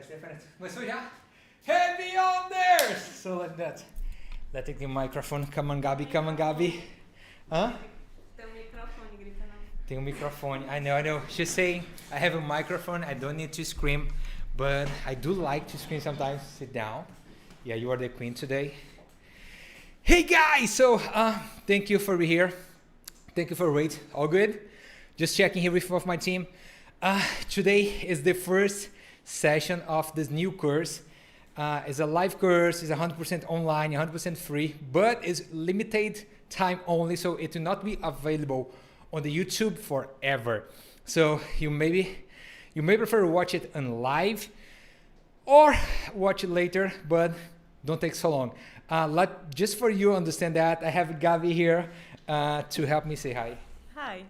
Different. Começou já? Heavy on there! So like that. Let's take the microphone. Come on, Gabi. Come on, Gabi. Hã? Tem um microfone, grita não. Tem um microphone. I know. She's saying, I have a microphone. I don't need to scream. But I do like to scream sometimes. Sit down. Yeah, you are the queen today. Hey guys! So, thank you for being here. Thank you for wait. All good? Just checking here with my team. Today is the first session of this new course. It's a live course. It's 100% online, 100% free, but it's limited time only, so it will not be available on the YouTube forever. So you may prefer to watch it on live or watch it later, but don't take so long. Just for you understand that, I have Gabi here to help me say hi. Hi.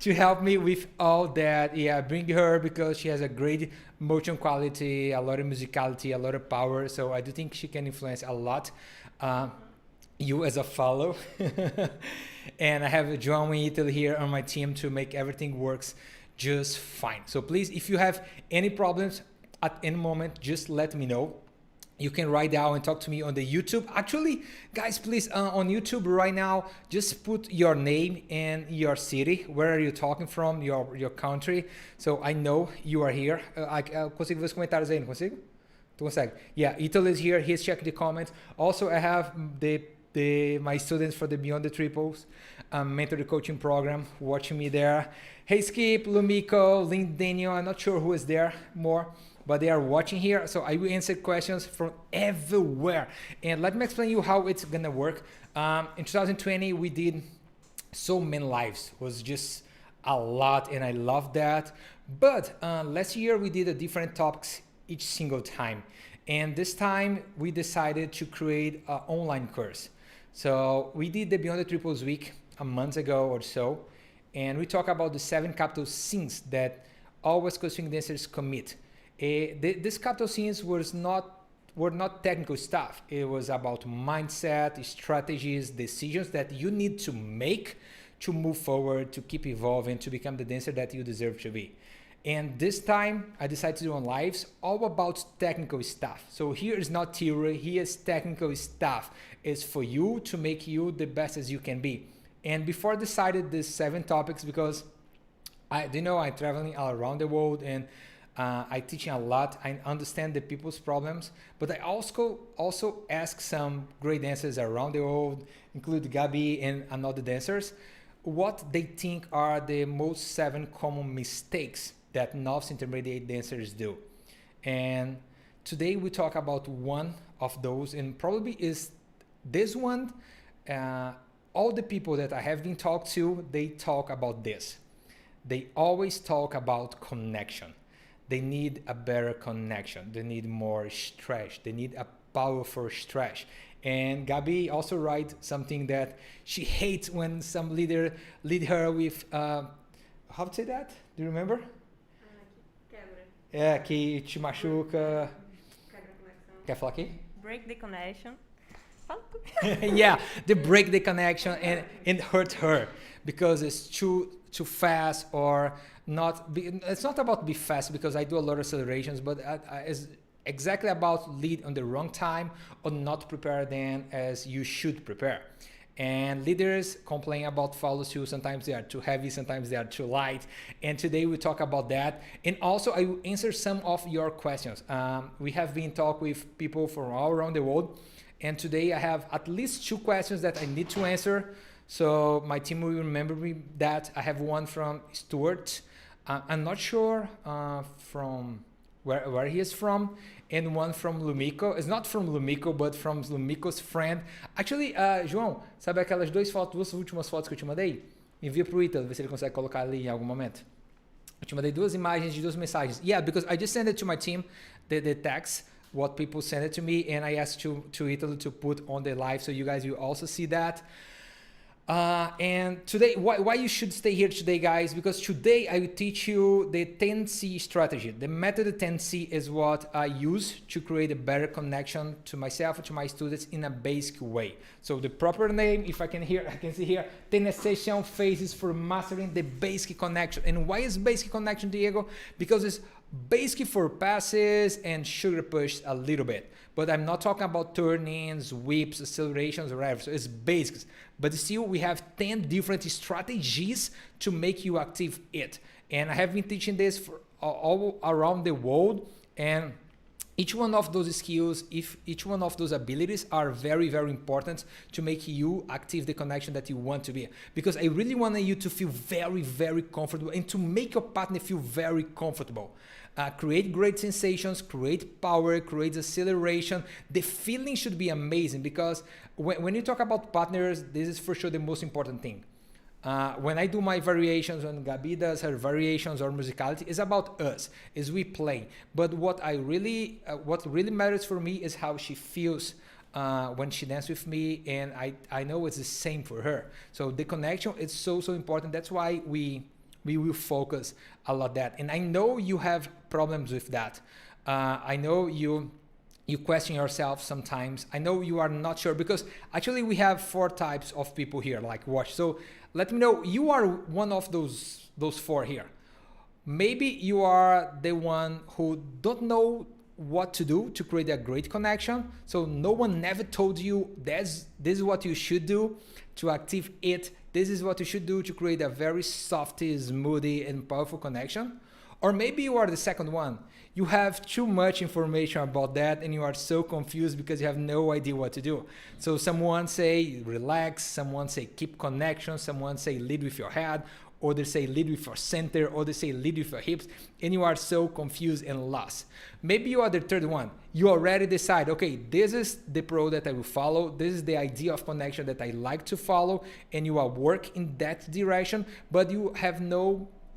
To help me with all that. Yeah, bring her because she has a great motion quality, a lot of musicality, a lot of power. So I do think she can influence a lot you as a follow. And I have João and Italy here on my team to make everything works just fine. So please, if you have any problems at any moment, just let me know. You can write down and talk to me on the YouTube. Actually, guys, please, on YouTube right now, just put your name and your city. Where are you talking from? Your country. So I know you are here. Consigo ver os comentários aí, não consigo? Tu consegue? Yeah, Italy is here. He's checking the comments. Also, I have my students for the Beyond the Triples mentor coaching program watching me there. Hey, Skip, Lumiko, Lynn, Daniel. I'm not sure who is there more, but they are watching here. So I will answer questions from everywhere. And let me explain you how it's gonna work. In 2020, we did so many lives. It was just a lot, and I love that. But last year, we did a different topics each single time. And this time, we decided to create an online course. So we did the Beyond the Triples week a month ago or so. And we talk about the 7 capital sins that all West Coast swing dancers commit. These capital sins were not technical stuff. It was about mindset, strategies, decisions that you need to make to move forward, to keep evolving, to become the dancer that you deserve to be. And this time, I decided to do on lives all about technical stuff. So here is not theory, here is technical stuff. It's for you to make you the best as you can be. And before I decided these 7 topics, because I'm traveling all around the world and I teaching a lot. I understand the people's problems, but I also ask some great dancers around the world, include Gabi and another dancers, what they think are the most 7 common mistakes that novice intermediate dancers do. And today we talk about one of those, and probably is this one. All the people that I have been talked to, they talk about this. They always talk about connection. They need a better connection. They need more stretch. They need a powerful stretch. And Gabi also writes something that she hates when some leader lead her with, how to say that? Do you remember? Quebra. É, que te machuca. Quebra a conexão. Quer falar aqui? Break the connection. Fala tu. Yeah, they break the connection and hurt her because it's too fast or not. It's not about be fast because I do a lot of accelerations, but it's exactly about lead on the wrong time or not prepare them as you should prepare. And leaders complain about follows too. Sometimes they are too heavy, sometimes they are too light. And today we talk about that. And also I will answer some of your questions. We have been talking with people from all around the world. And today I have at least 2 questions that I need to answer. So my team will remember me that. I have one from Stuart. I'm not sure from where he is from. And one from Lumiko. It's not from Lumiko, but from Lumiko's friend. Actually, João, sabe aquelas duas últimas fotos que eu te mandei? Envia pro Ítalo, ver se ele consegue colocar ali em algum momento. Eu te mandei 2 imagens de 2 mensagens. Yeah, because I just sent it to my team, the text, what people sent it to me, and I asked to Italy to put on the live so you guys will also see that. And today, why you should stay here today, guys? Because today I will teach you the 10C strategy. The method 10C is what I use to create a better connection to myself and to my students in a basic way. So the proper name, if I can see here, 10 essential phases for mastering the basic connection. And why is basic connection, Diego? Because it's basically for passes and sugar push a little bit. But I'm not talking about turn-ins, whips, accelerations, or whatever. So it's basics. But still, we have 10 different strategies to make you active it. And I have been teaching this for all around the world. And each one of those skills, if each one of those abilities are very, very important to make you active the connection that you want to be. Because I really want you to feel very, very comfortable and to make your partner feel very comfortable. Create great sensations, create power, create acceleration. The feeling should be amazing because when you talk about partners, this is for sure the most important thing. When I do my variations, when Gabi does her variations or musicality, it's about us, is we play. But what really matters for me is how she feels when she dances with me, and I know it's the same for her. So the connection is so important. That's why we will focus a lot that. And I know you have problems with that. I know you question yourself sometimes. I know you are not sure because actually we have 4 types of people here like watch. So let me know you are one of those 4 here. Maybe you are the one who don't know what to do to create a great connection. So no one never told you this is what you should do to active it. This is what you should do to create a very softy, smoothie, and powerful connection. Or maybe you are the second one. You have too much information about that and you are so confused because you have no idea what to do. So someone say relax, someone say keep connection, someone say lead with your head, others say lead with your center, others say lead with your hips, and you are so confused and lost. Maybe you are the third one. You already decide, okay, this is the pro that I will follow, this is the idea of connection that I like to follow, and you are work in that direction, but you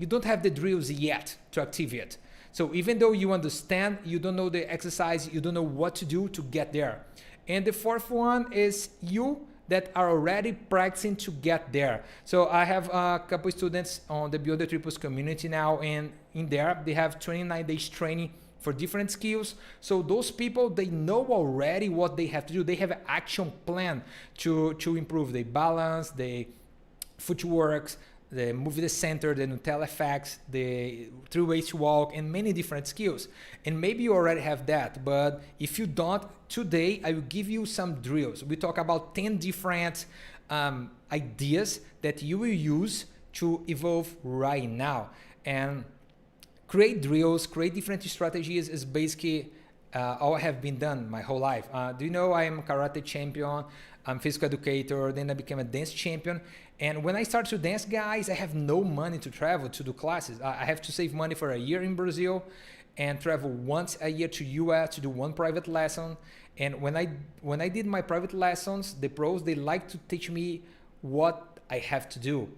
don't have the drills yet to activate it. So even though you understand, you don't know the exercise, you don't know what to do to get there. And the fourth one is you that are already practicing to get there. So I have a couple students on the Beyond the Triples community now, and in there they have 29 days training for different skills. So those people, they know already what they have to do. They have an action plan to improve the balance, the footwork, the move the center, the Nutella effects, the 3 ways to walk, and many different skills. And maybe you already have that, but if you don't, today I will give you some drills. We talk about 10 different ideas that you will use to evolve right now. And create drills, create different strategies is basically all I have been done my whole life. Do you know I am a karate champion? I'm physical educator, then I became a dance champion. And when I started to dance, guys, I have no money to travel to do classes. I have to save money for a year in Brazil and travel once a year to US to do 1 private lesson. And when I did my private lessons, the pros, they like to teach me what I have to do.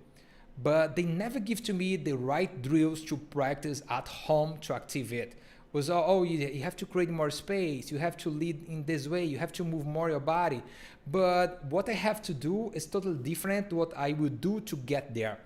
But they never give to me the right drills to practice at home to activate. Was you have to create more space, you have to lead in this way, you have to move more your body. But what I have to do is totally different to what I would do to get there.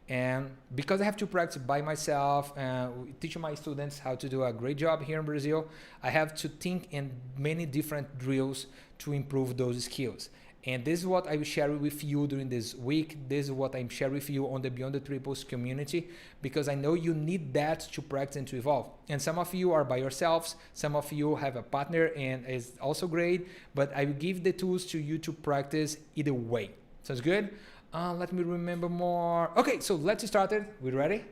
And because I have to practice by myself and teach my students how to do a great job here in Brazil, I have to think in many different drills to improve those skills. And this is what I will share with you during this week. This is what I'm sharing with you on the Beyond the Triples community, because I know you need that to practice and to evolve. And some of you are by yourselves, some of you have a partner and it's also great, but I will give the tools to you to practice either way. Sounds good? Let me remember more. Okay, so let's start it. We ready?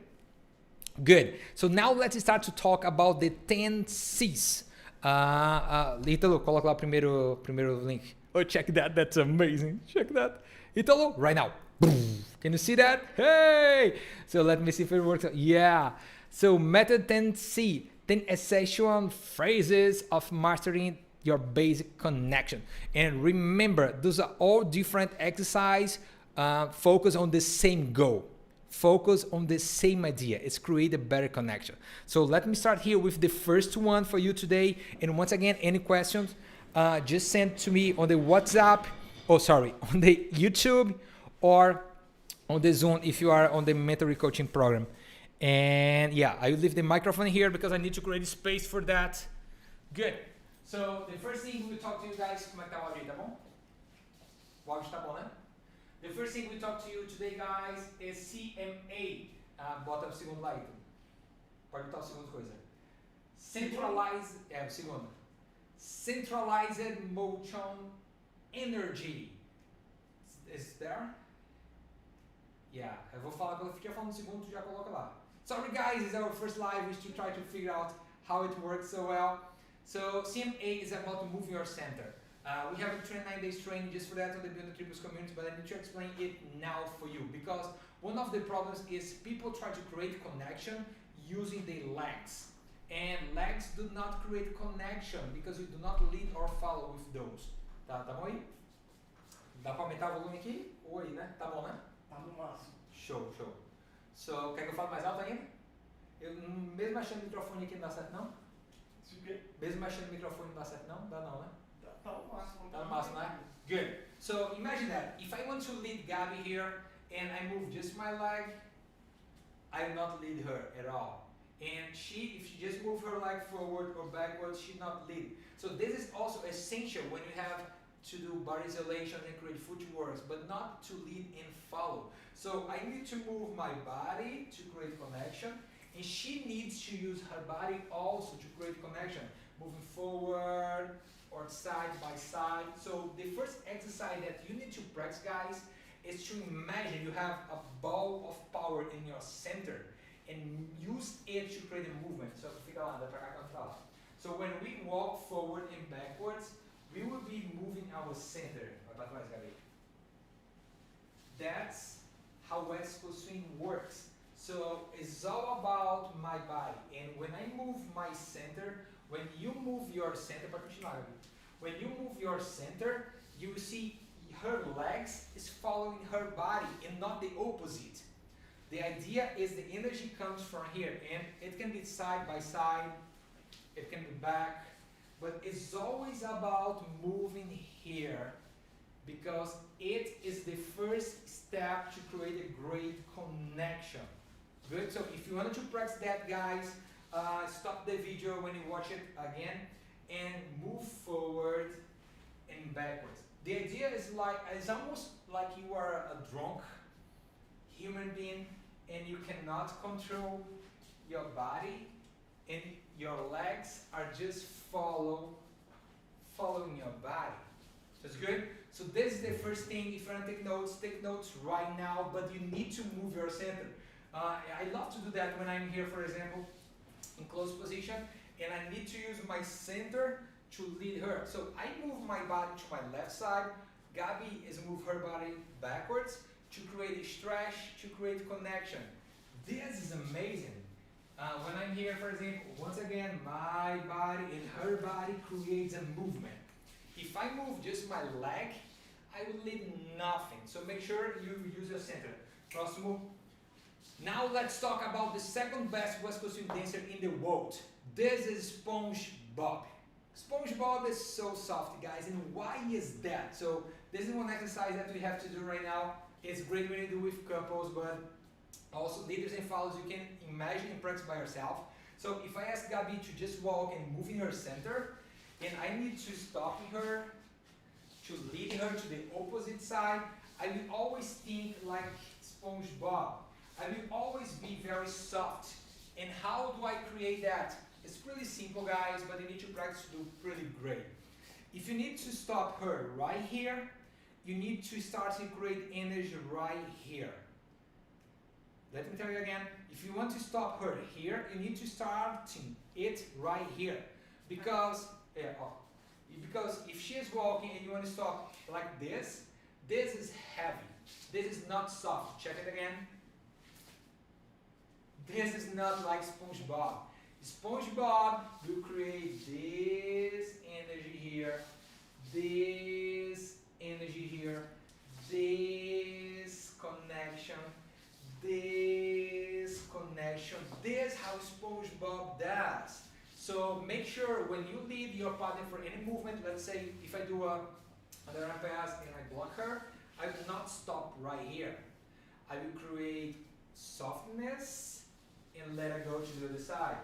Good. So now let's start to talk about the 10 C's. Ítalo, coloca lá o primeiro link. Oh, check that. That's amazing. Check that. Italo, right now. Boom. Can you see that? Hey! So let me see if it works. Yeah. So method 10C, 10 essential phrases of mastering your basic connection. And remember, those are all different exercises. Focus on the same goal. Focus on the same idea. It's create a better connection. So let me start here with the first one for you today. And once again, any questions? Just send to me on the WhatsApp, on the YouTube or on the Zoom if you are on the mentoring coaching program. And yeah, I will leave the microphone here because I need to create space for that. Good. So the first thing we'll talk to you guys, como é que tá o áudio aí, tá bom? O áudio tá bom, né? The first thing we talk to you today, guys, is CMA. Bota o segundo lá, Ito. Pode botar o segundo coisa. segundo. Centralized motion energy. Is there? Yeah, eu vou falar, quando eu fiquei falando no segundo, tu já coloca lá. Sorry guys, it's our first live, we should try to figure out how it works so well. So CMA is about to move your center. We have a 29 days training just for that on the Build the Triples community, but I need to explain it now for you because one of the problems is people try to create connection using their legs. And legs do not create connection because you do not lead or follow with those. Tá bom aí? Dá pra aumentar o volume aqui? Ou aí, né? Tá bom, né? Tá no máximo. Show. So, quer que eu fale mais alto ainda? Mesmo achando o microfone aqui não dá certo não? Isso o quê? Mesmo achando o microfone não dá certo não? Dá não, né? Tá no máximo. Tá no máximo, né? Good. So, imagine that. If I want to lead Gabby here and I move just my leg, I will not lead her at all. And if she just move her leg forward or backward, she not lead. So this is also essential when you have to do body isolation and create footwork, but not to lead and follow. So I need to move my body to create connection, and she needs to use her body also to create connection, moving forward or side by side. So the first exercise that you need to practice, guys, is to imagine you have a ball of power in your center and use it to create a movement. So fica lá, dá pra cá quando tá lá. So when we walk forward and backwards, we will be moving our center. Vai pra trás, Gabi. That's how West Coast swing works. So it's all about my body. And when I move my center, when you move your center, pra continuar, Gabi. When you move your center, you will see her legs is following her body and not the opposite. The idea is the energy comes from here, and it can be side by side, it can be back, but it's always about moving here because it is the first step to create a great connection. Good, so if you wanted to practice that, guys, stop the video when you watch it again and move forward and backwards. The idea is it's almost like you are a drunk human being and you cannot control your body and your legs are just following your body. So it's good. So this is the first thing. If you want to take notes right now, but you need to move your center. I love to do that when I'm here, for example, in close position, and I need to use my center to lead her. So I move my body to my left side. Gabi is move her body backwards to create a stretch, to create connection. This is amazing. When I'm here, for example, once again, my body and her body creates a movement. If I move just my leg, I will lead nothing. So make sure you use your center. Próximo. Now let's talk about the second best West Coast swing dancer in the world. This is SpongeBob. SpongeBob is so soft, guys, and why is that? So this is one exercise that we have to do right now. It's great when you do with couples, but also leaders and followers, you can imagine and practice by yourself. So if I ask Gabi to just walk and move in her center, and I need to stop her, to lead her to the opposite side, I will always think like SpongeBob. I will always be very soft. And how do I create that? It's pretty simple, guys, but you need to practice to do pretty great. If you need to stop her right here, you need to start to create energy right here. Let me tell you again, if you want to stop her here, you need to start it right here. Because if she is walking and you want to stop like this is heavy. This is not soft. Check it again. This is not like SpongeBob. SpongeBob will create this energy here, this energy here, this connection, this connection. This is how SpongeBob does. So make sure when you lead your partner for any movement, let's say if I do a underarm pass and I block her, I will not stop right here. I will create softness and let her go to the other side.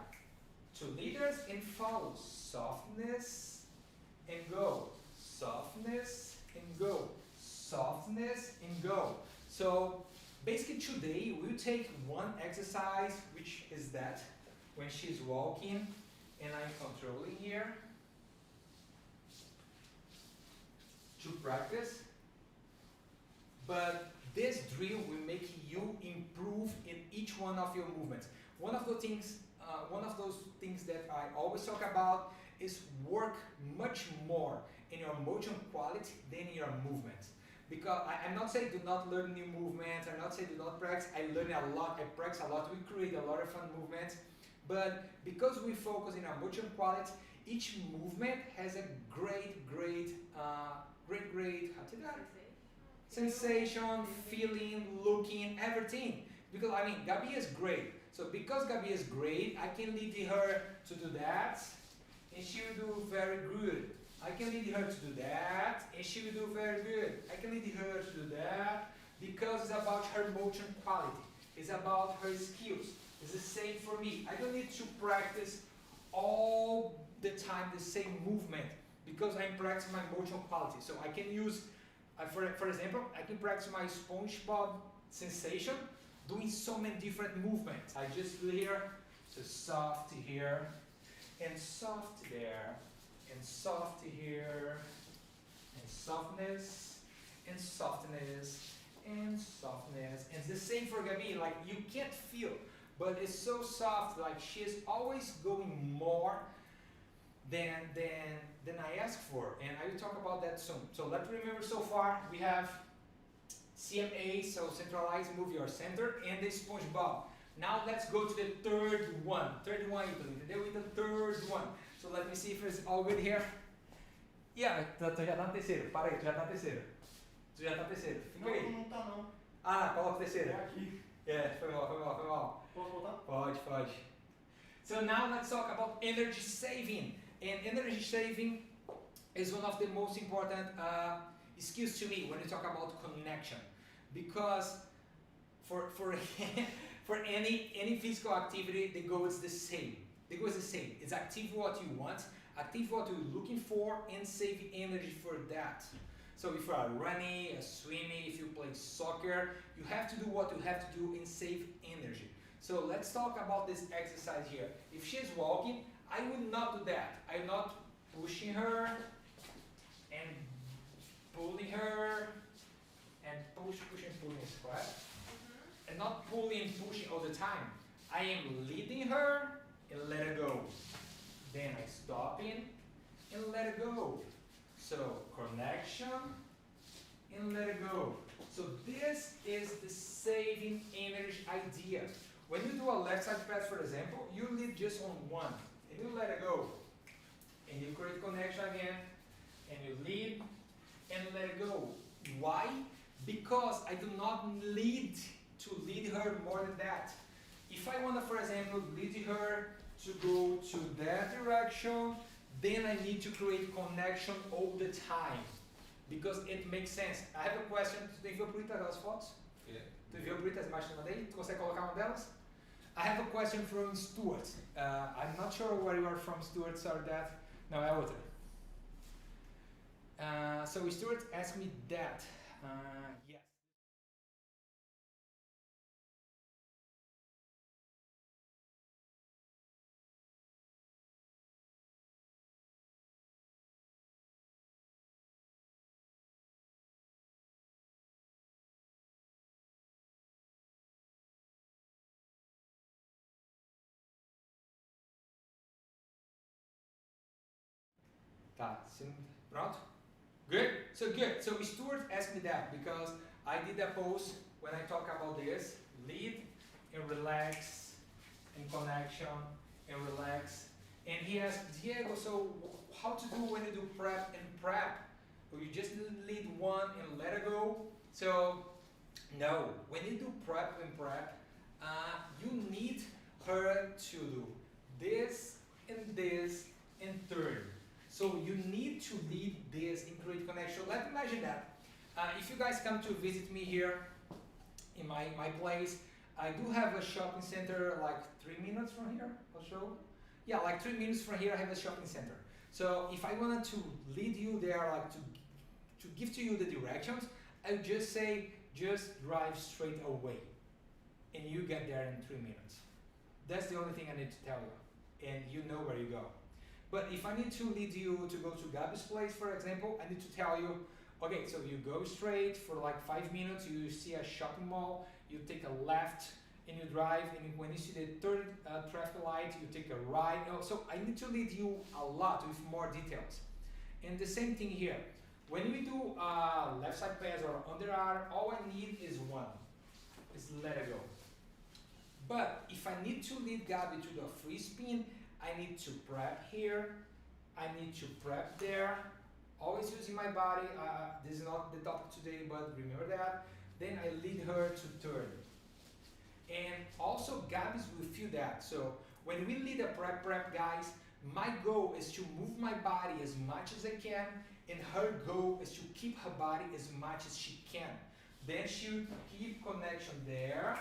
To leaders and follow, softness and go, softness and go, softness and go. So basically today we'll take one exercise, which is that when she's walking and I'm controlling here to practice. But this drill will make you improve in each one of your movements. One of those things that I always talk about is work much more in your motion quality than in your movements. Because I'm not saying do not learn new movements, I'm not saying do not practice, I learn a lot, I practice a lot, we create a lot of fun movements, but because we focus in our motion quality, each movement has a great, how to do that? Sensation, feeling, looking, everything. Because I mean, Gabi is great. So because Gabi is great, I can lead her to do that, and she will do very good. I can lead her to do that, and she will do very good. I can lead her to do that, because it's about her motion quality. It's about her skills. It's the same for me. I don't need to practice all the time the same movement, because I'm practicing my motion quality. So I can use, for example, I can practice my SpongeBob sensation doing so many different movements. I just do here, so soft here, and soft there, and soft here, and softness, and softness, and softness. And it's the same for Gabi, like you can't feel, but it's so soft, like she's always going more than I ask for. And I will talk about that soon. So let's remember so far, we have CMA, so centralize, move your center, and the SpongeBob. Now let's go to the third one. Third one, entendeu? With the third one. So let me see if it's all good here. Yeah, tu já tá no terceiro. Para aí, tu já tá no terceiro. Tu já tá no terceiro. Fica Não, aí. não tá não. Ah, coloca o terceiro. É aqui. Yeah, foi mal. Posso voltar? Pode. So now let's talk about energy saving. And energy saving is one of the most important skills to me when you talk about connection, because for for any physical activity, the goal is the same. The goal is the same. It's achieve what you want, achieve what you're looking for, and save energy for that. So if you are running, swimming, if you play soccer, you have to do what you have to do and save energy. So let's talk about this exercise here. If she's walking, I would not do that. I'm not pushing her and pulling her and pushing, right? And not pulling and pushing all the time. I am leading her and let her go. Then I stop in and let her go. So connection and let it go. So this is the saving energy idea. When you do a left side press, for example, you lead just on one and you let it go. And you create connection again and you lead and let it go. Why? Because I do not need to lead her more than that. If I want to, for example, lead her to go to that direction, then I need to create connection all the time, because it makes sense. I have a question. Tu enviou bonitas as fotos? Yeah. Tu enviou bonitas imagens que eu mandei? Tu consegue colocar uma delas? I have a question from Stuart. I'm not sure where you are from, Stuart. Sorry that. No, é outra. So Stuart asked me that. Yes. Tá, pronto? Good? So good. So Stuart asked me that because I did a post when I talk about this. Lead and relax and connection and relax. And he asked, Diego, so how to do when you do prep and prep? Or you just lead one and let it go? So no, when you do prep and prep, you need her to do this and third. So you need to lead this and create connection. Let's imagine that. If you guys come to visit me here in my place, I do have a shopping center like 3 minutes from here, I'll show. Yeah, like 3 minutes from here I have a shopping center. So if I wanted to lead you there, like to give to you the directions, I would just say, just drive straight away. And you get there in 3 minutes. That's the only thing I need to tell you. and you know where you go. But if I need to lead you to go to Gabby's place, for example, I need to tell you, okay, so you go straight for like 5 minutes, you see a shopping mall, you take a left, and you drive, and when you see the third traffic light, you take a right. You know, so I need to lead you a lot with more details. And the same thing here. When we do left side pass or underarm, all I need is one, is let it go. But if I need to lead Gabby to the free spin, I need to prep here, I need to prep there, always using my body. This is not the topic today, but remember that. Then I lead her to turn. And also Gabby's will feel that. So when we lead a prep guys, my goal is to move my body as much as I can, and her goal is to keep her body as much as she can. Then she'll keep connection there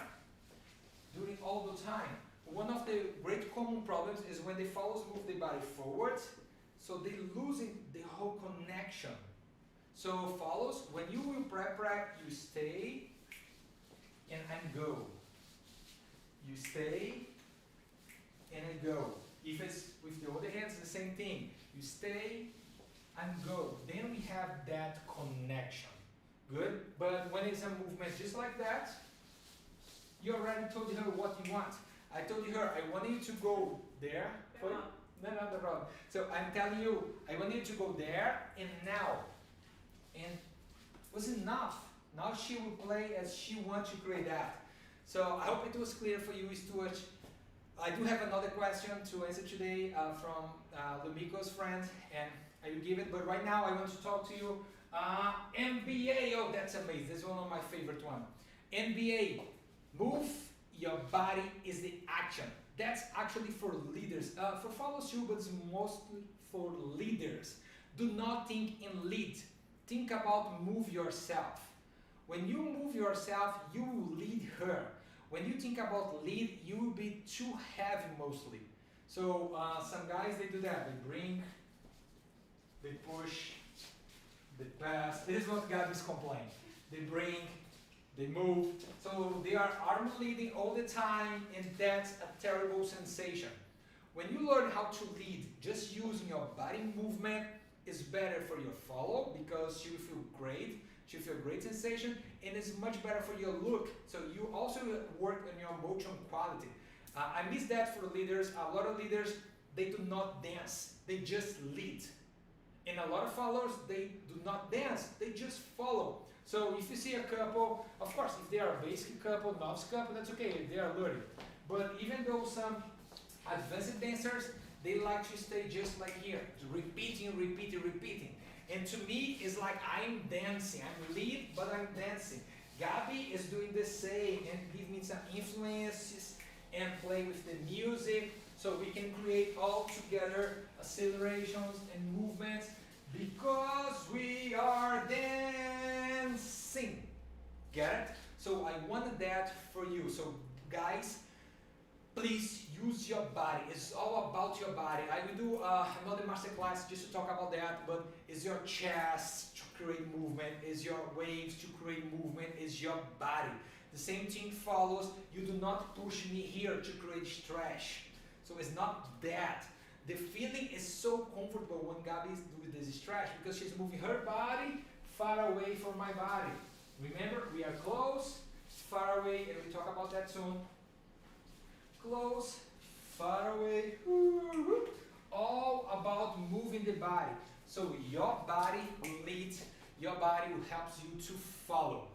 during all the time. One of the great common problems is when the followers move their body forward, so they're losing the whole connection. So follows, when you will prep, you stay and go. You stay and go. If it's with the other hand, it's the same thing. You stay and go. Then we have that connection. Good? But when it's a movement just like that, you already told her what you want. I told her I want you to go there. No, no problem. So I'm telling you, I want you to go there and now. And it was enough. Now she will play as she wants to create that. So I hope it was clear for you, Stuart. I do have another question to answer today from Lumiko's friend, and I will give it. But right now I want to talk to you. NBA, oh that's amazing. This is one of my favorite ones. NBA, move your body is the action. That's actually for leaders. For followers too, but it's mostly for leaders. Do not think in lead. Think about move yourself. When you move yourself, you will lead her. When you think about lead, you will be too heavy mostly. So some guys, they do that. They bring, they push, they pass. This is what Gabby's complaining. They bring, they move. So they are arm leading all the time, and that's a terrible sensation. When you learn how to lead, just using your body movement is better for your follow because you feel great. You feel great sensation, and it's much better for your look. So you also work on your motion quality. I miss that for leaders. A lot of leaders, they do not dance. They just lead. And a lot of followers, they do not dance. They just follow. So if you see a couple, of course, if they are a basic couple, novice couple, that's okay. They are learning. But even though some advanced dancers, they like to stay just like here, repeating. And to me, it's like I'm dancing. I'm lead, but I'm dancing. Gabby is doing the same and give me some influences and play with the music so we can create all together accelerations and movements because we are dancing. Get it? So I wanted that for you. So guys, please use your body. It's all about your body. I will do another masterclass just to talk about that, but it's your chest to create movement, it's your waves to create movement, it's your body. The same thing follows. You do not push me here to create stretch. So it's not that. The feeling is so comfortable when Gabby is doing this stretch because she's moving her body far away from my body. Remember, we are close, far away, and we'll talk about that soon. Close, far away, all about moving the body. So your body will lead, your body will help you to follow.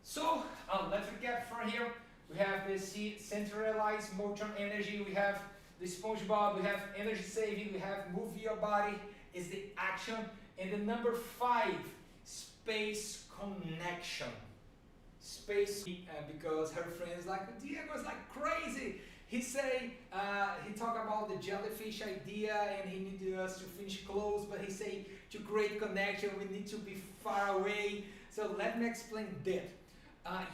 So let's recap from here. We have the centralized motion energy, we have the SpongeBob, we have energy saving, we have move your body is the action, and the number 5, space connection. Space because her friends like Diego's like crazy. He talk about the jellyfish idea and he needed us to finish close, but he say to create connection we need to be far away. So let me explain that.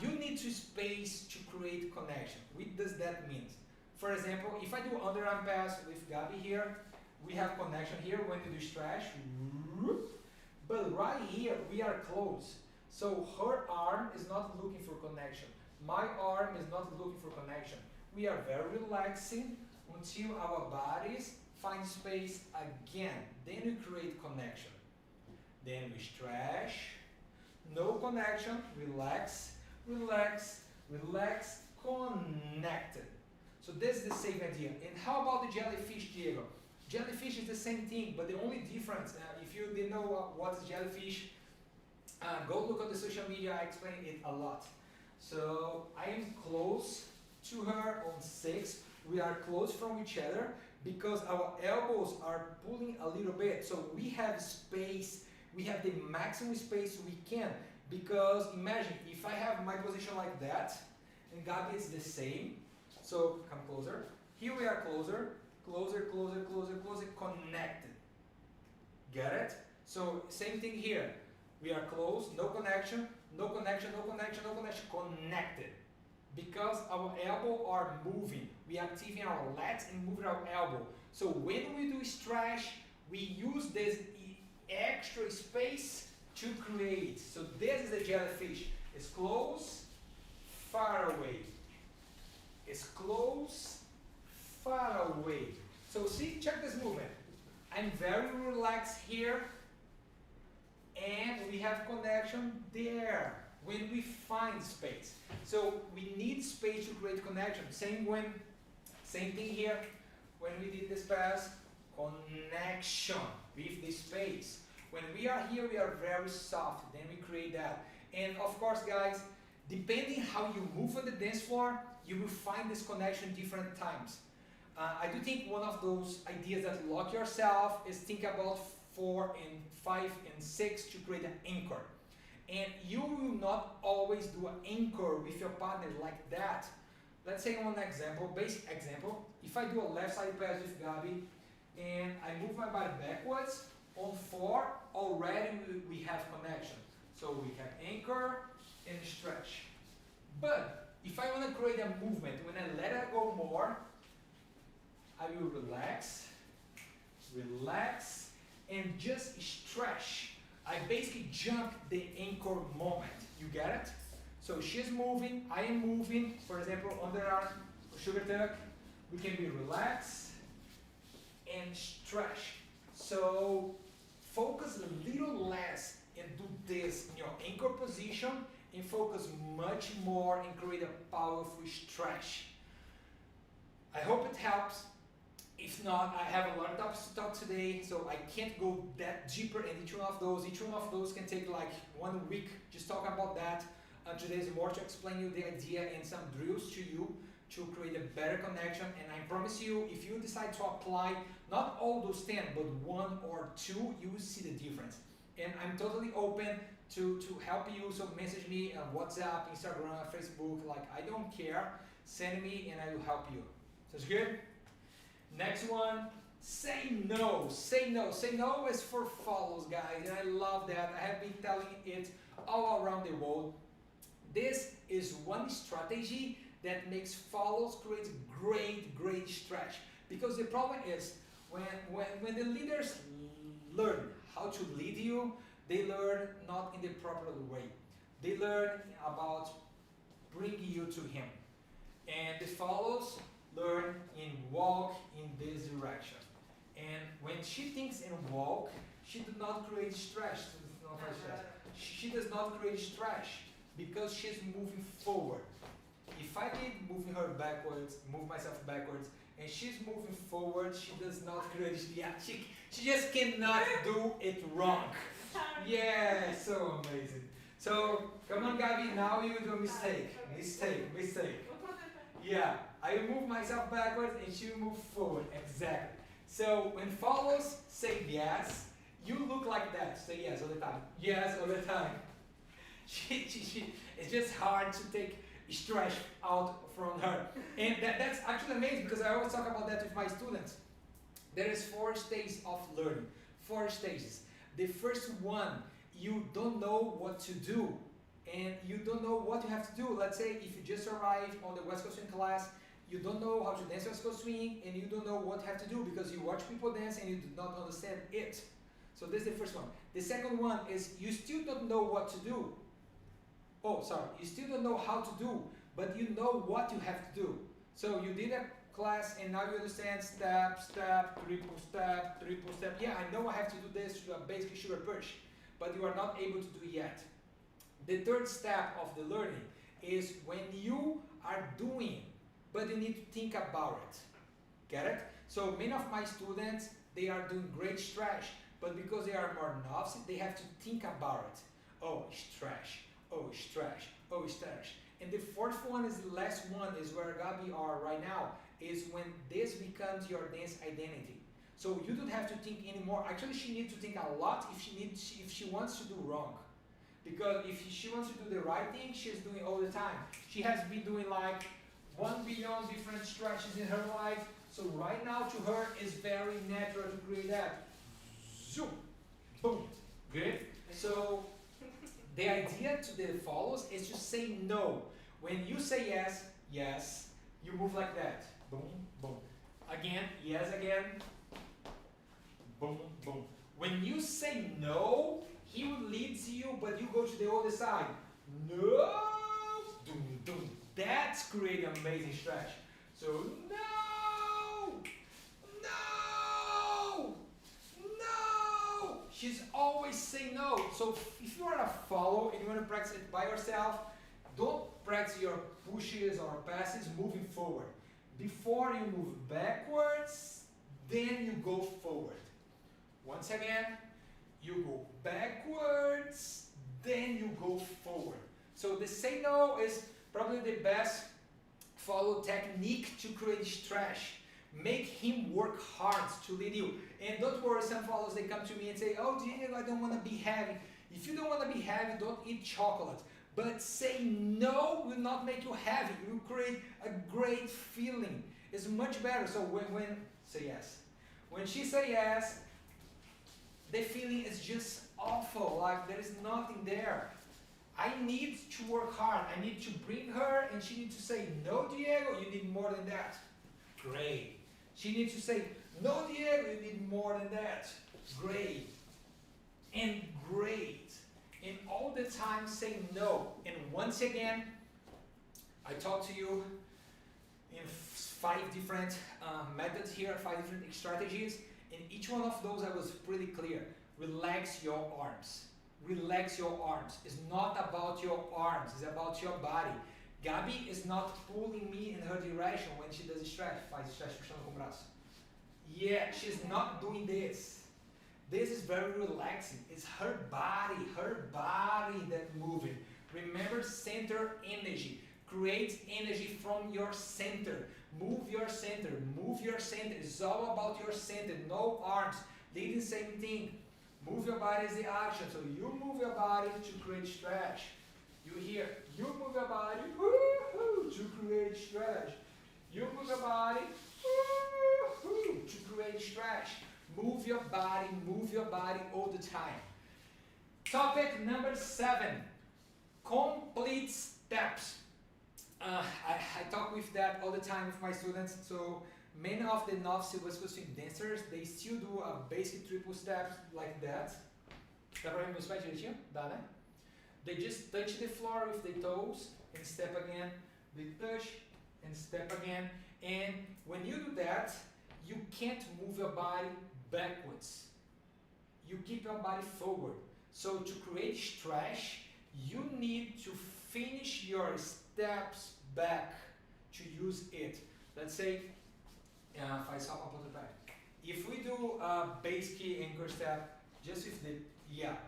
You need to space to create connection. What does that mean? For example, if I do underarm pass with Gabby here, we have connection here when you do stretch, but right here we are close. So her arm is not looking for connection. My arm is not looking for connection. We are very relaxing, until our bodies find space again. Then we create connection. Then we stretch, no connection, relax, relax, relax, connected. So this is the same idea. And how about the jellyfish, Diego? Jellyfish is the same thing, but the only difference, if you didn't know what is jellyfish, go look on the social media, I explain it a lot. So I am close to her on 6. We are close from each other because our elbows are pulling a little bit. So we have space, we have the maximum space we can. Because imagine if I have my position like that, and Gabi is the same. So come closer. Here we are closer, closer, closer, closer, closer, connected. Get it? So same thing here. We are close, no connection, no connection, no connection, no connection, connected. Because our elbow are moving. We are activating our lats and moving our elbow. So when we do stretch, we use this extra space to create. So this is the jellyfish. It's close, far away. It's close, far away. So see, check this movement. I'm very relaxed here, and we have connection there when we find space. So we need space to create connection. Same thing here. When we did this pass, connection with the space. When we are here, we are very soft. Then we create that. And of course, guys, depending how you move on the dance floor, you will find this connection different times. I do think one of those ideas that lock yourself is think about 4 and 5 and 6 to create an anchor. And you will not always do an anchor with your partner like that. Let's say one example, basic example. If I do a left side pass with Gabi and I move my body backwards, on 4 already we have connection. So we have anchor and stretch. But if I want to create a movement, when I let it go more, I will relax, relax, and just stretch. I basically jump the anchor moment. You get it? So she's moving, I am moving. For example, underarm, sugar tuck. We can be relaxed and stretch. So focus a little less and do this in your anchor position and focus much more and create a powerful stretch. I hope it helps. If not, I have a lot of topics to talk today, so I can't go that deeper in each one of those. Each one of those can take like 1 week, just talk about that. Today is more to explain you the idea and some drills to you to create a better connection. And I promise you, if you decide to apply not all those 10, but 1 or 2, you will see the difference. And I'm totally open to help you, so message me on WhatsApp, Instagram, Facebook, like I don't care. Send me and I will help you. Sounds good? Next one, say no. Say no. Say no is for follows, guys, and I love that. I have been telling it all around the world. This is one strategy that makes follows create great stretch. Because the problem is when the leaders learn how to lead you, they learn not in the proper way. They learn about bringing you to him. And the follows learn in walk in this direction. And when she thinks in walk, she does not create stretch. She does not create stretch because she's moving forward. If I keep moving her backwards, move myself backwards, and she's moving forward, she does not create, she just cannot do it wrong. Yeah, so amazing. So, come on Gabi, now you do a mistake. Mistake. Yeah, I move myself backwards and she will move forward, exactly. So, when follows, say yes. You look like that, say yes all the time. Yes all the time. It's just hard to take stretch out from her. And that's actually amazing because I always talk about that with my students. There is 4 stages of learning, 4 stages. The first one, you don't know what to do and you don't know what you have to do. Let's say if you just arrived on the West Coast Swing class, you don't know how to dance West Coast Swing and you don't know what you have to do because you watch people dance and you do not understand it. So this is the first one. The second one is you still don't know what to do. You still don't know how to do, but you know what you have to do. So you did a class and now you understand step, step, triple step, triple step. Yeah, I know I have to do this to do a basic shoulder push, but you are not able to do it yet. The third step of the learning is when you are doing, but you need to think about it. Get it? So many of my students, they are doing great stretch, but because they are more novice, they have to think about it. Oh, stretch. Oh, stretch. Oh, stretch. And the fourth one is the last one, is where Gabi are right now, is when this becomes your dance identity. So you don't have to think anymore. Actually, she needs to think a lot if she wants to do wrong. Because if she wants to do the right thing, she's doing all the time. She has been doing like 1 billion different stretches in her life. So right now to her is very natural to create that. Zoom, boom, good? So the idea to the follows is to say no. When you say yes, yes, you move like that. Boom, boom. Again, yes again. Boom, boom. When you say no, he will lead you, but you go to the other side. No, doom, doom. That's creating amazing stretch. So no, no, no. She's always saying no. So if you want to follow and you want to practice it by yourself, don't practice your pushes or passes moving forward. Before you move backwards, then you go forward. Once again, you go backwards, then you go forward. So the say no is probably the best follow technique to create stretch. Make him work hard to lead you. And don't worry, some follows, they come to me and say, oh Diego, I don't want to be heavy. If you don't want to be heavy, don't eat chocolate. But say no will not make you heavy. It will create a great feeling. It's much better. So when say yes. When she say yes, the feeling is just awful, like there is nothing there. I need to work hard. I need to bring her and she needs to say, no Diego, you need more than that. Great. She needs to say, no Diego, you need more than that. Great. And great. And all the time say no. And once again, I talk to you in 5 different methods here, 5 different strategies. In each one of those I was pretty clear. Relax your arms. Relax your arms. It's not about your arms, it's about your body. Gabi is not pulling me in her direction when she does stretch. Faz stretch puxando com o braço. Yeah, she's not doing this. This is very relaxing. It's her body that's moving. Remember center energy. Create energy from your center. Move your center. Move your center. It's all about your center. No arms. Leading same thing. Move your body is the action. So you move your body to create stretch. You hear, you move your body woo-hoo, to create stretch. You move your body woo-hoo, to create stretch. Move your body all the time. Topic number 7, complete steps. I talk with that all the time with my students. So many of the novice WCS dancers, they still do a basic triple steps like that. Dá pra ver meus pés direitinho? Dá, né? They just touch the floor with the toes and step again. They touch and step again. And when you do that, you can't move your body backwards. You keep your body forward. So to create stretch, you need to finish your steps back to use it. Let's say, faz só uma ponta do pé. If we do a base key anchor step, just with the,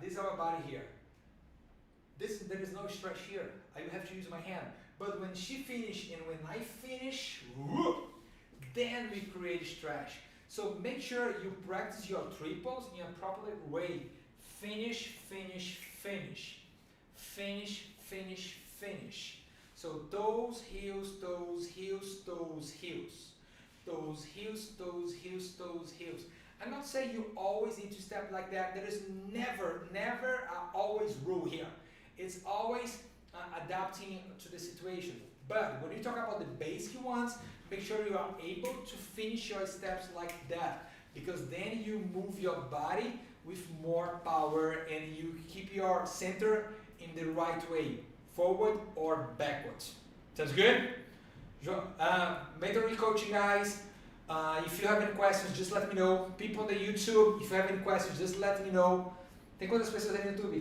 this is our body here. There is no stretch here. I will have to use my hand. But when she finish and when I finish, whoop, then we create stretch. So make sure you practice your triples in a proper way. Finish, finish, finish. Finish, finish, finish. So toes, heels, toes, heels, toes, heels. Toes, heels, toes, heels, toes, heels. I'm not saying you always need to step like that. There is never always rule here. It's always adapting to the situation. But when you talk about the basic ones, make sure you are able to finish your steps like that, because then you move your body with more power and you keep your center in the right way, forward or backwards. Sounds good? Mentoring coaching, guys. If you have any questions, just let me know. People on the YouTube, if you have any questions, just let me know. Tem quantas pessoas aí no YouTube,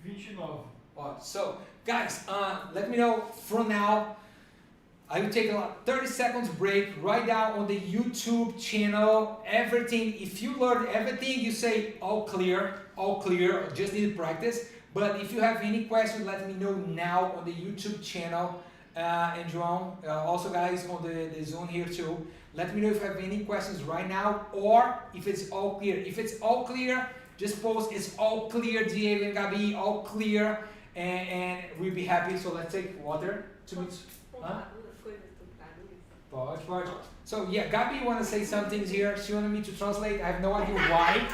Vitor? 29. So, guys, let me know from now. I will take a 30 seconds break right now on the YouTube channel. Everything, if you learned everything, you say all clear, just need to practice. But if you have any questions, let me know now on the YouTube channel. And João, also guys on the Zoom here too. Let me know if you have any questions right now or if it's all clear. If it's all clear, just post it's all clear, Diego and Gabi, all clear, and we'll be happy. So let's take water. 2 minutes. Huh? Pode. So yeah, Gabi wanna say some things here. She wanted me to translate. I have no idea why,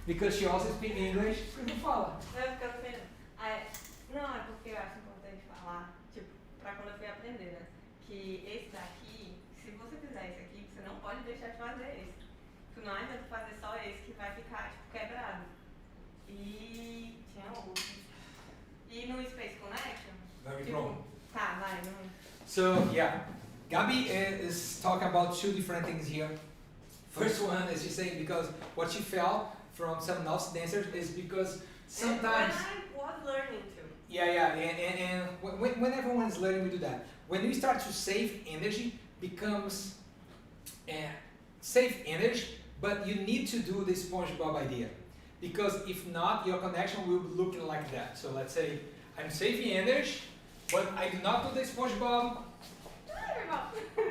because she also speaks English. Não fala. Não, é porque eu acho importante falar, tipo, pra quando eu fui aprender, né? Que esse daqui, se você fizer esse aqui, você não pode deixar de fazer esse. Tu não adianta fazer só esse que vai ficar, tipo, quebrado. E tinha outro. E no Space Connection, tipo, tá, vai, não. So yeah, Gabi is talking about two different things here. First one is she's saying because what she felt from some WCS dancers is because sometimes. And when I was learning too. Yeah, and when everyone is learning, we do that. When we start to save energy, becomes save energy, but you need to do the SpongeBob idea, because if not, your connection will be looking like that. So let's say I'm saving energy, but I do not do the SpongeBob.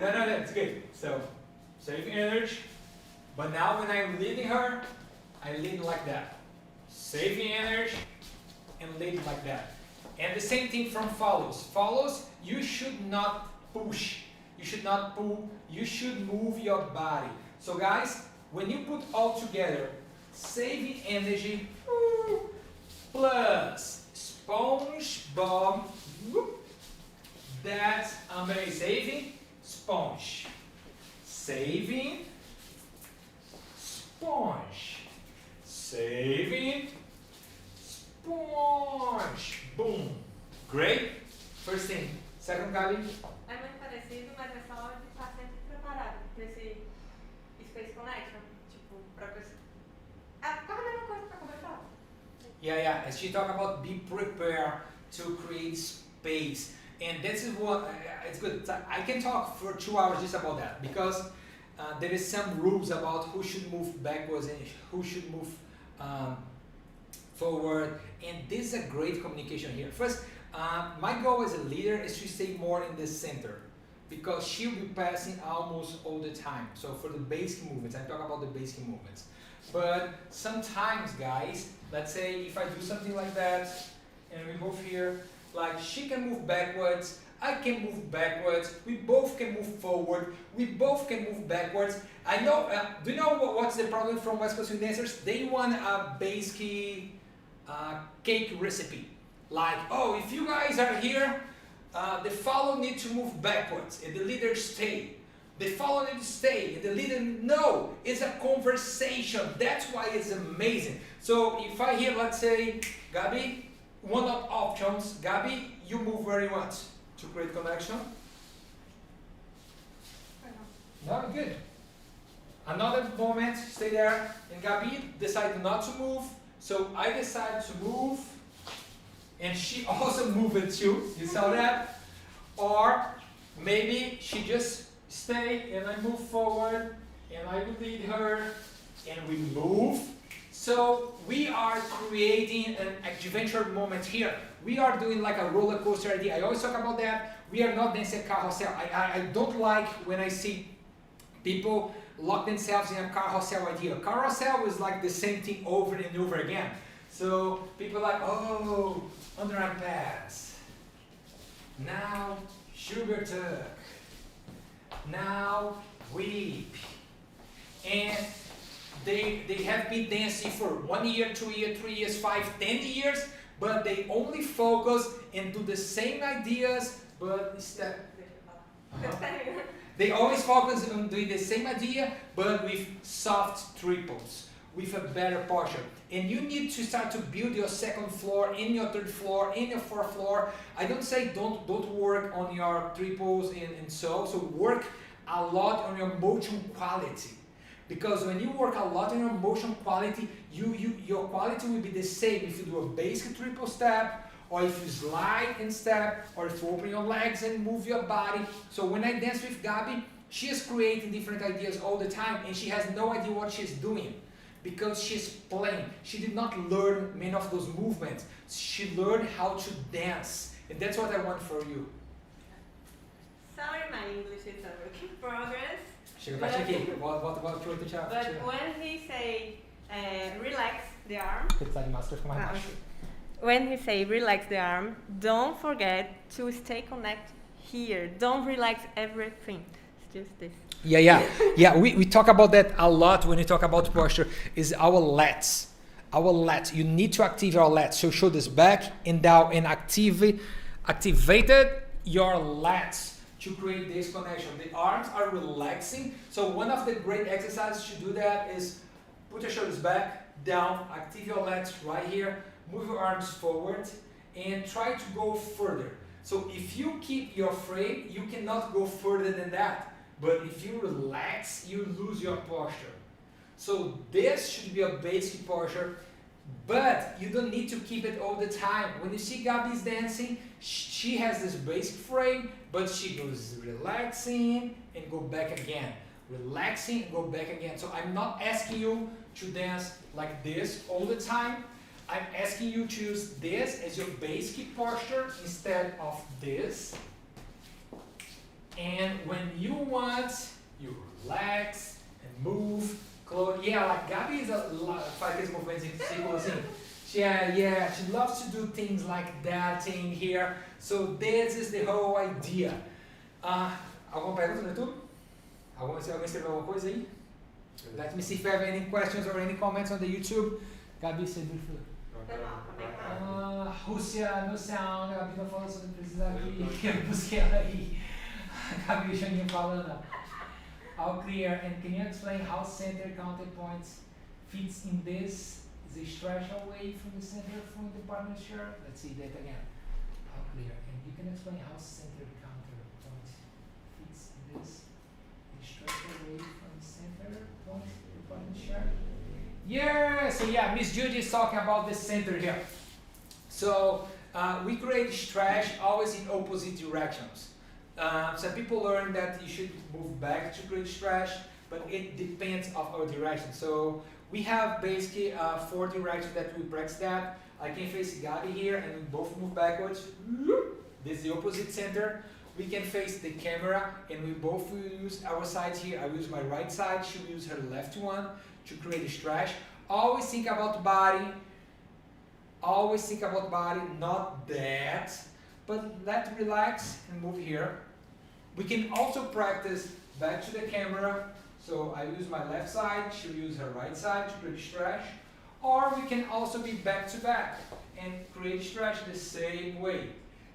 No, it's good. So saving energy, but now when I'm leading her, I lead like that. Saving energy and lead like that. And the same thing from follows. Follows, you should not push. You should not pull. You should move your body. So guys, when you put all together, saving energy plus SpongeBob, that's saving sponge. Saving sponge. Saving sponge. Boom. Great. First thing. Second, Gabi. É muito parecido, mas é só de estar sempre preparado nesse Space Connection. Tipo, pra pessoa. É quase a mesma coisa pra conversar. Yeah. As she talk about be prepared to create space. And this is what, it's good. I can talk for 2 hours just about that, because there is some rules about who should move backwards and who should move forward, and this is a great communication here. First, my goal as a leader is to stay more in the center, because she'll be passing almost all the time. So for the basic movements, I'm talking about the basic movements. But sometimes, guys, let's say if I do something like that, and we move here, like she can move backwards, I can move backwards, we both can move forward, we both can move backwards. I know, do you know what's the problem from WCS Dancers? They want a basic cake recipe. Like, oh, if you guys are here, the follow need to move backwards and the leader stay. The follow need to stay and the leader, no, it's a conversation. That's why it's amazing. So if I hear, let's say, Gabi, one of options, Gabi, you move where you want to create connection. No, good. Another moment, stay there, and Gabi decided not to move, so I decided to move, and she also moved too, you saw that? Or maybe she just stay and I move forward, and I will lead her, and we move. So we are creating an adventure moment here. We are doing like a roller coaster idea. I always talk about that. We are not dancing carousel. I don't like when I see people lock themselves in a carousel idea. Carousel is like the same thing over and over again. So people are like, oh, underarm pass. Now sugar tuck. Now whip. And they have been dancing for 1 year, 2 years, 3 years, 5, 10 years, but they only focus and do the same ideas, but step. They always focus on doing the same idea, but with soft triples. with a better posture. And you need to start to build your second floor, in your third floor, in your fourth floor. I don't say don't work on your triples and so work a lot on your motion quality. Because when you work a lot on your motion quality, your quality will be the same if you do a basic triple step, or if you slide and step, or if you open your legs and move your body. So when I dance with Gabi, she is creating different ideas all the time, and she has no idea what she's doing because she's playing. She did not learn many of those movements. She learned how to dance, and that's what I want for you. Sorry, my English is a work in progress. Chega pra aqui. Bota pro outro tchau. But when he say relax the arm, Porque tá de máscara, fica mais baixo. when he say relax the arm, don't forget to stay connected here. Don't relax everything. It's just this. Yeah. We talk about that a lot when we talk about posture. Is our lats. Our lats. You need to activate your lats. So shoulders back and down and activated your lats to create this connection. The arms are relaxing. So one of the great exercises to do that is put your shoulders back, down, activate your lats right here, move your arms forward, and try to go further. So if you keep your frame, you cannot go further than that. But if you relax, you lose your posture. So this should be a basic posture, but you don't need to keep it all the time. When you see Gabi's dancing, she has this basic frame, but she goes relaxing and go back again. Relaxing and go back again. So I'm not asking you to dance like this all the time. I'm asking you to use this as your basic posture instead of this. And when you want, you relax and move. Close. Yeah, like Gabi is faz aqueles movimentos em círculo assim. She loves to do things like that thing here. So this is the whole idea. Alguma pergunta no YouTube? Alguém escreveu alguma coisa aí? Let me see if you have any questions or any comments on the YouTube. Gabi, você viu? Rússia, no sound. A Gabi não falou sobre precisar aqui. Eu busquei ela aí. Gabi e Janinho falando. All clear. And can you explain how center counterpoints fits in this? Is it stretch away from the center from the partner shirt? Let's see that again. All clear. And you can explain how center counterpoint fits in this? Is it stretch away from the center point of the partner shirt? Yeah. So yeah, Miss Judy is talking about the center here. So we create stretch always in opposite directions. Some people learn that you should move back to create stretch, but it depends of our direction. So we have basically 4 directions that we practice that. I can face Gabi here and we both move backwards. This is the opposite center. We can face the camera and we both will use our sides here. I will use my right side, she will use her left one to create a stretch. Always think about body. Always think about body, not that. But let's relax and move here. We can also practice back to the camera. So I use my left side, she'll use her right side to create stretch. Or we can also be back to back and create stretch the same way.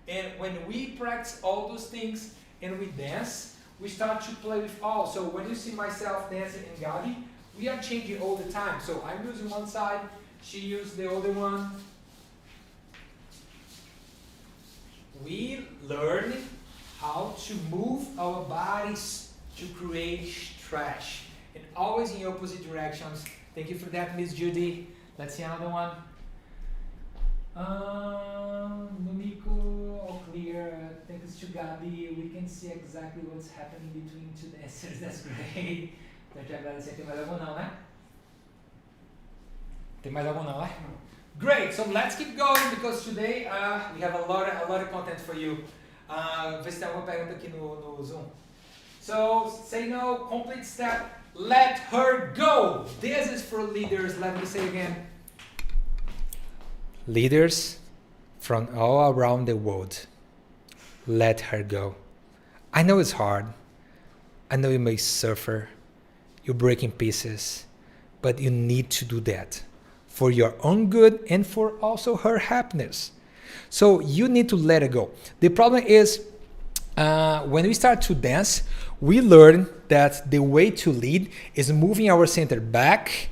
And when we practice all those things and we dance, we start to play with all. So when you see myself dancing and Gabi, we are changing all the time. So I'm using one side, she used the other one. We learn how to move our bodies to create stretch, and always in opposite directions. Thank you for that, Miss Judy. Let's see another one. Numiko, all clear. Thanks to Gabi. We can see exactly what's happening between 2 dancers. That's great. Quero te agradecer. Tem mais algum não, né? Tem mais algum não, né? Great, so let's keep going because today we have a lot of content for you. Vê se tem alguma pergunta aqui no Zoom. So, say no, complete step, let her go. This is for leaders, let me say again. Leaders from all around the world, let her go. I know it's hard. I know you may suffer. You break in pieces, but you need to do that for your own good and for also her happiness. So you need to let it go. The problem is when we start to dance, we learn that the way to lead is moving our center back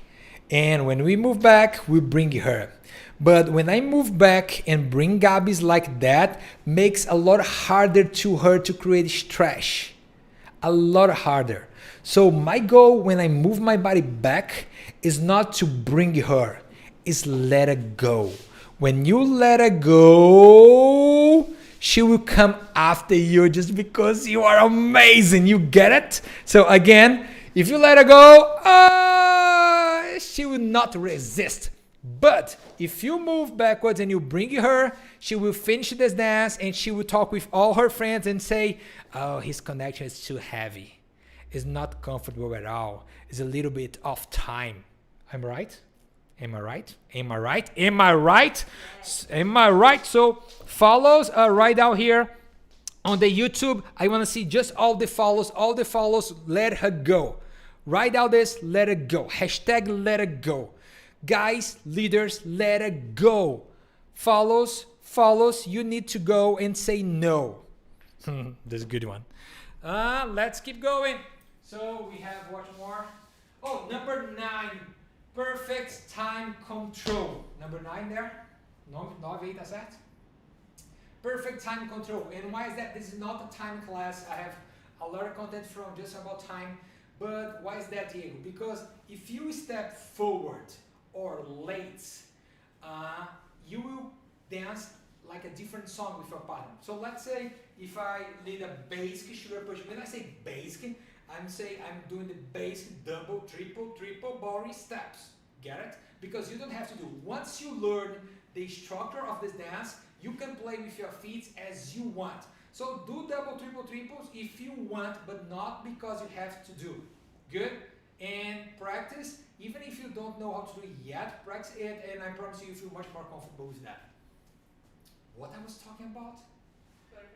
And when we move back, we bring her. But when I move back and bring Gabby's like that, makes a lot harder to her to create stretch. A lot harder. So my goal when I move my body back is not to bring her, is let her go. When you let her go, she will come after you just because you are amazing. You get it? So again, if you let her go, she will not resist. But if you move backwards and you bring her, she will finish this dance and she will talk with all her friends and say, oh, his connection is too heavy. It's not comfortable at all. It's a little bit off time. I'm right? Am I right? Am I right? Am I right? Am I right? So follows right down here on the YouTube. I want to see just all the follows. All the follows, let her go. Write out this, let her go. Hashtag let her go. Guys, leaders, let it go. Follows, you need to go and say no. That's a good one. Let's keep going. So we have what more? Oh, number 9. Perfect time control. Number 9 there? 9, tá certo? Perfect time control. And why is that? This is not a time class. I have a lot of content from just about time. But why is that, Diego? Because if you step forward or late, you will dance like a different song with your partner. So let's say if I lead a basic shoulder push. When I say basic, I'm doing the basic double, triple boring steps. Get it? Because you don't have to do. Once you learn the structure of this dance, you can play with your feet as you want. So do double, triples if you want, but not because you have to do. Good? And practice, even if you don't know how to do it yet, practice it, and I promise you feel much more comfortable with that. What I was talking about?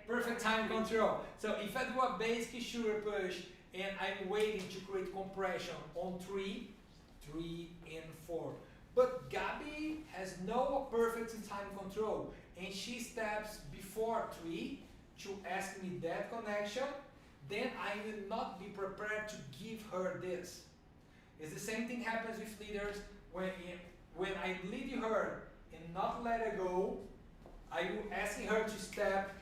Perfect time control. So if I do a basic shoulder push and I'm waiting to create compression on 3 and 4. But Gabby has no perfect time control and she steps before 3 to ask me that connection, then I will not be prepared to give her this. It's the same thing happens with leaders. When I lead her and not let her go, I will asking her to step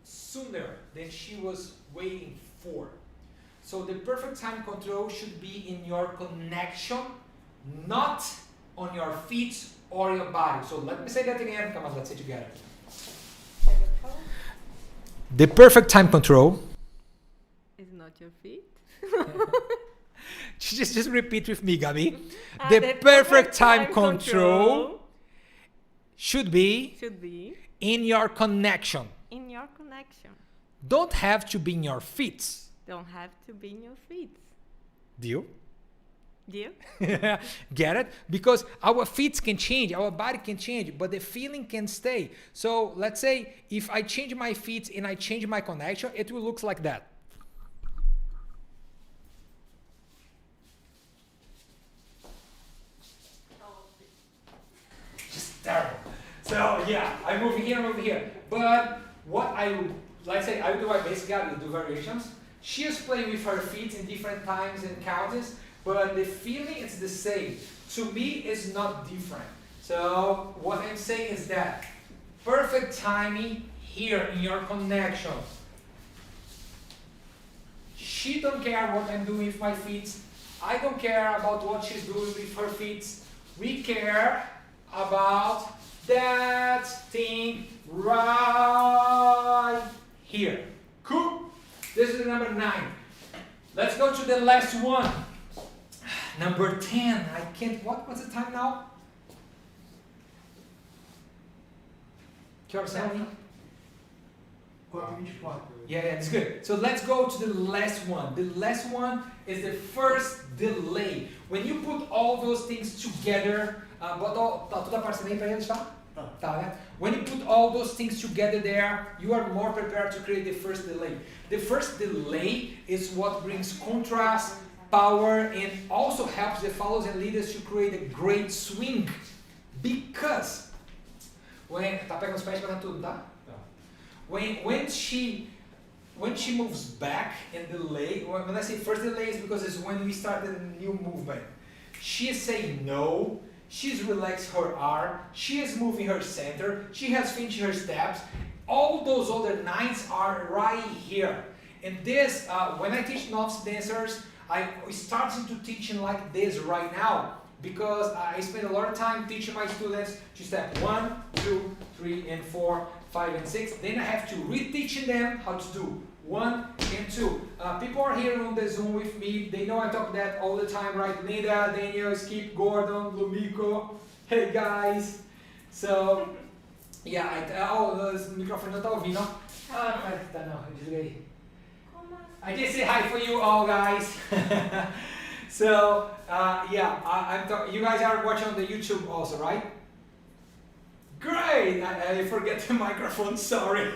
sooner than she was waiting for. So the perfect time control should be in your connection, not on your feet or your body. So let me say that again. Come on, let's say it together. The perfect time control is not your feet. just repeat with me, Gabi. The perfect time control should be in your connection. In your connection. Don't have to be in your feet. Don't have to be in your feet. Deal? Deal? Get it? Because our feet can change, our body can change, but the feeling can stay. So let's say if I change my feet and I change my connection, it will look like that. Just terrible. So yeah, I'm moving here. But what I would, let's say I would do my basic Gabby, do variations. She is playing with her feet in different times and counts, but the feeling is the same. To me, it's not different. So what I'm saying is that perfect timing here in your connection. She don't care what I'm doing with my feet. I don't care about what she's doing with her feet. We care about that thing right here. Cool? This is number 9. Let's go to the last one. Number 10. I can't. What's the time now? Que horas são? 4:24. Yeah, it's good. So let's go to the last one. The last one is the first delay. When you put all those things together, tá tudo aparecendo aí pra eles, tá? Tá, né? When you put all those things together there, you are more prepared to create the first delay. The first delay is what brings contrast, power, and also helps the followers and leaders to create a great swing. Because when tá pegando os pés para tudo, tá? When she moves back and delay, when I say first delay is because it's when we start a new movement. She is saying no. She's relaxed her arm. She is moving her center. She has finished her steps. All those other 9s are right here. And this, when I teach novice dancers, I started to teaching like this right now because I spend a lot of time teaching my students to step 1, 2, 3, and 4, 5, and 6. Then I have to reteaching them how to do 1 and 2. People are here on the Zoom with me. They know I talk that all the time, right? Linda, Daniel, Skip, Gordon, Lumiko. Hey guys. So, yeah, o microfone não tá ouvindo, ó. Ah, tá não, eu desliguei. I did say hi for you all, guys. So, you guys are watching on the YouTube also, right? Great! I forget the microphone, sorry.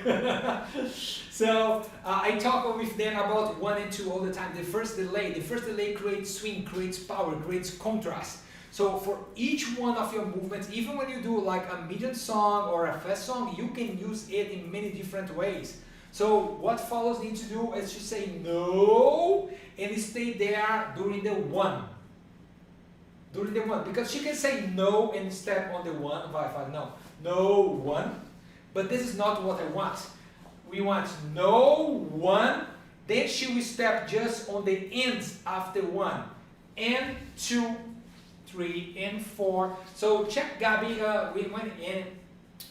So, I talk with them about 1 and 2 all the time. The first delay creates swing, creates power, creates contrast. So for each one of your movements, even when you do like a medium song or a fast song, you can use it in many different ways. So what follows need to do is to say no and stay there during the 1. During the 1, because she can say no and step on the 1. No 1, but this is not what I want. We want no 1, then she will step just on the ends after 1, and 2, 3, and 4. So check Gabi, we went in.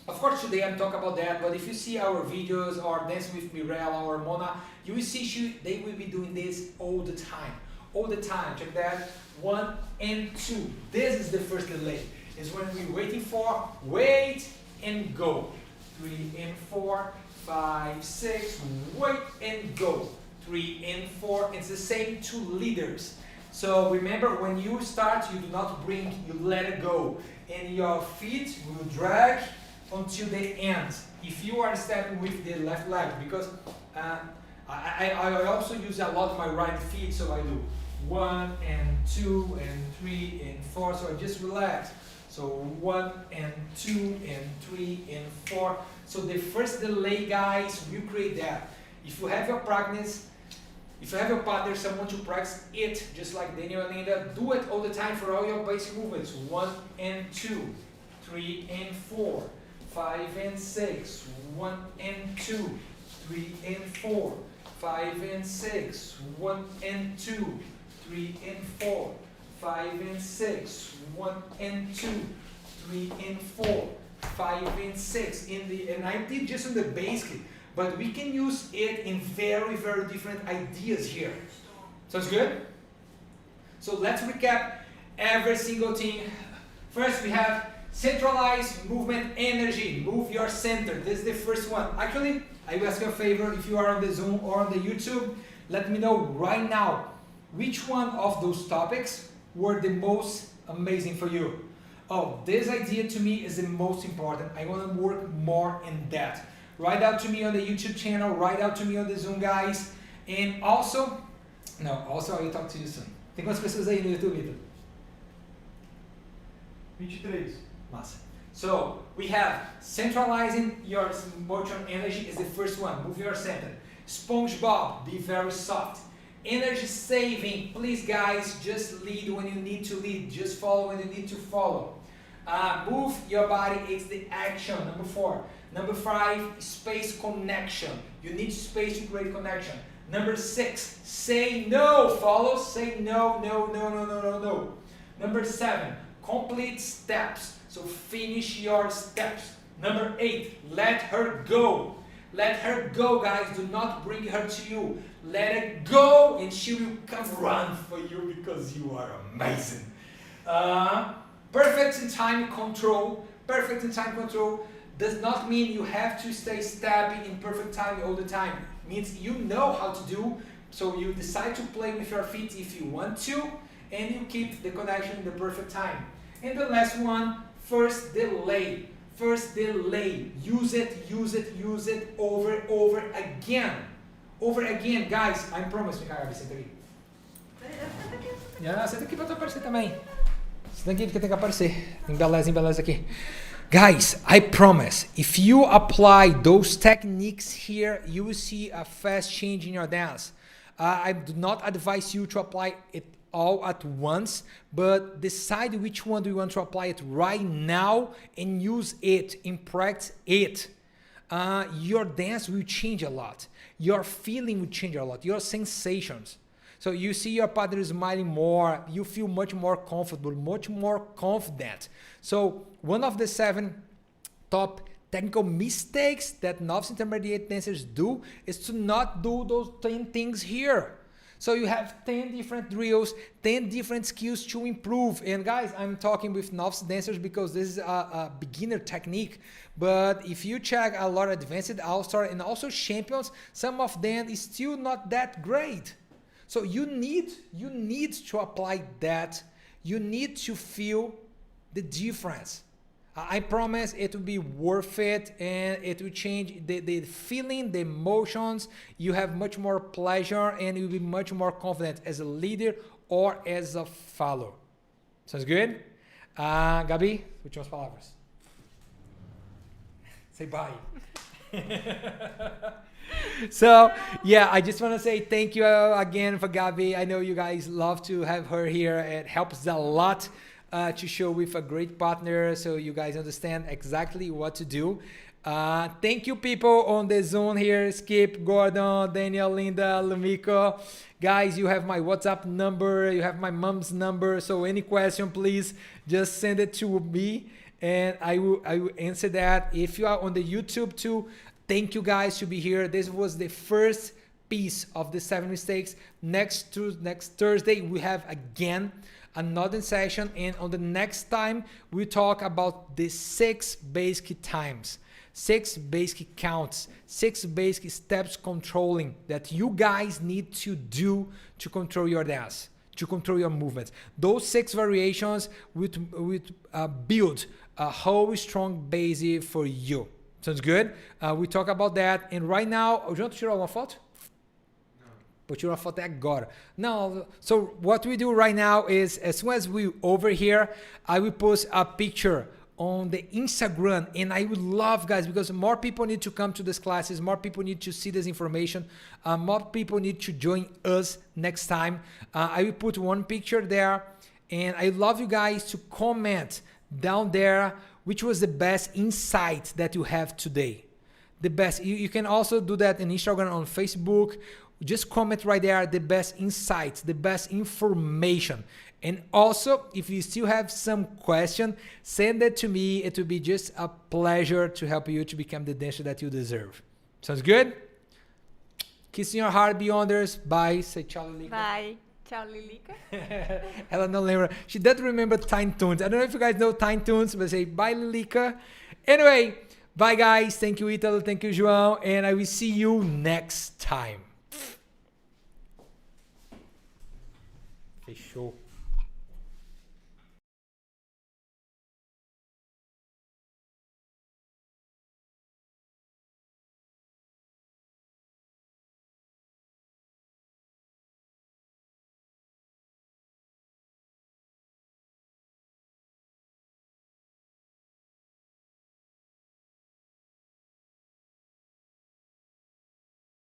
Of course today I'm talking about that, but if you see our videos or Dancing with Mirella or Mona, you will see they will be doing this all the time. All the time, check that, 1 and 2. This is the first delay. Is when we're waiting for, wait and go. 3 and 4, 5, 6, wait and go. 3 and 4, it's the same 2 leaders. So remember, when you start, you do not bring, you let it go. And your feet will drag until the end. If you are stepping with the left leg, because I also use a lot my right feet, so I do 1 and 2 and 3 and 4, so I just relax. So 1 and 2 and 3 and 4. So the first delay, guys, will create that. If you have your practice, if you have your partner, someone to practice it, just like Daniel and Linda, do it all the time for all your basic movements. 1 and 2, 3 and 4, 5 and 6, 1 and 2, 3 and 4, 5 and 6, 1 and 2, 3 and 4, 5 and 6, 1 and 2, 3 and 4, 5 and 6. And I did just on the basic, but we can use it in very, very different ideas here. Sounds good? So let's recap every single thing. First we have centralized movement energy. Move your center. This is the first one. Actually, I will ask you a favor, if you are on the Zoom or on the YouTube, let me know right now which one of those topics were the most amazing for you. Oh, this idea to me is the most important. I want to work more in that. Write out to me on the YouTube channel, write out to me on the Zoom, guys. And also I will talk to you soon. Tem quantas pessoas aí no YouTube, Ito? 23. Massa. So, we have centralizing your motion energy is the first one. Move your center. SpongeBob, be very soft. Energy saving, please guys, just lead when you need to lead. Just follow when you need to follow. Move your body, it's the action. Number 4. Number 5, space connection. You need space to create connection. Number 6, say no. Follow, say no, no, no, no, no, no, no. Number 7, complete steps. So finish your steps. Number 8, let her go. Let her go, guys. Do not bring her to you. Let it go and she will come run for you because you are amazing. Perfect in time control. Perfect in time control does not mean you have to stay stepping in perfect time all the time. It means you know how to do, so you decide to play with your feet if you want to, and you keep the connection in the perfect time. And the last one, first delay. First delay. Use it, use it, use it over again. Over again, guys. I promise, Gabi, senta aqui. Senta aqui pra tu aparecer também. Senta aqui porque tem que aparecer. Embeleza aqui. Guys, I promise, if you apply those techniques here, you will see a fast change in your dance. I do not advise you to apply it all at once, but decide which one do you want to apply it right now and use it and practice it. Your dance will change a lot. Your feeling will change a lot. Your sensations. So you see your partner smiling more. You feel much more comfortable, much more confident. So one of the 7 top technical mistakes that novice intermediate dancers do is to not do those 10 things here. So you have 10 different drills, 10 different skills to improve. And guys, I'm talking with novice dancers because this is a beginner technique. But if you check a lot of advanced, all-star, and also champions, some of them is still not that great. So you need to apply that. You need to feel the difference. I promise it will be worth it, and it will change the feeling, the emotions. You have much more pleasure, and you'll be much more confident as a leader or as a follower. Sounds good? Gabi, últimas palavras. Say bye. So yeah, I just want to say thank you again for Gabi. I know you guys love to have her here. It helps a lot to show with a great partner, so you guys understand exactly what to do. Thank you people on the Zoom here, Skip, Gordon, Daniel, Linda, Lumiko. Guys, you have my WhatsApp number, you have my mom's number, so any question, please just send it to me and I will answer that. If you are on the YouTube too, thank you guys to be here. This was the first piece of the 7 mistakes. Next Thursday, we have again another session, and on the next time we talk about the 6 basic times, 6 basic counts, 6 basic steps controlling that you guys need to do to control your dance, to control your movements. Those 6 variations would build a whole strong base for you. Sounds good? We talk about that, and right now, eu já tirar uma foto? Vou tirar uma foto agora. No, so what we do right now is, as soon as we over here, I will post a picture on the Instagram, and I would love, guys, because more people need to come to these classes, more people need to see this information, more people need to join us next time. I will put one picture there, and I love you guys to comment down there which was the best insight that you have today. The best. You can also do that in Instagram, on Facebook. Just comment right there the best insights, the best information. And also, if you still have some question, send it to me. It will be just a pleasure to help you to become the dancer that you deserve. Sounds good? Kiss in your heart, Beyonders. Bye. Say tchau, Lilica. Bye. Tchau, Lilica. Ela não lembra. She doesn't remember Tiny Toons. I don't know if you guys know Tiny Toons, but say bye, Lilica. Anyway, bye, guys. Thank you, Italo. Thank you, João. And I will see you next time. Fechou.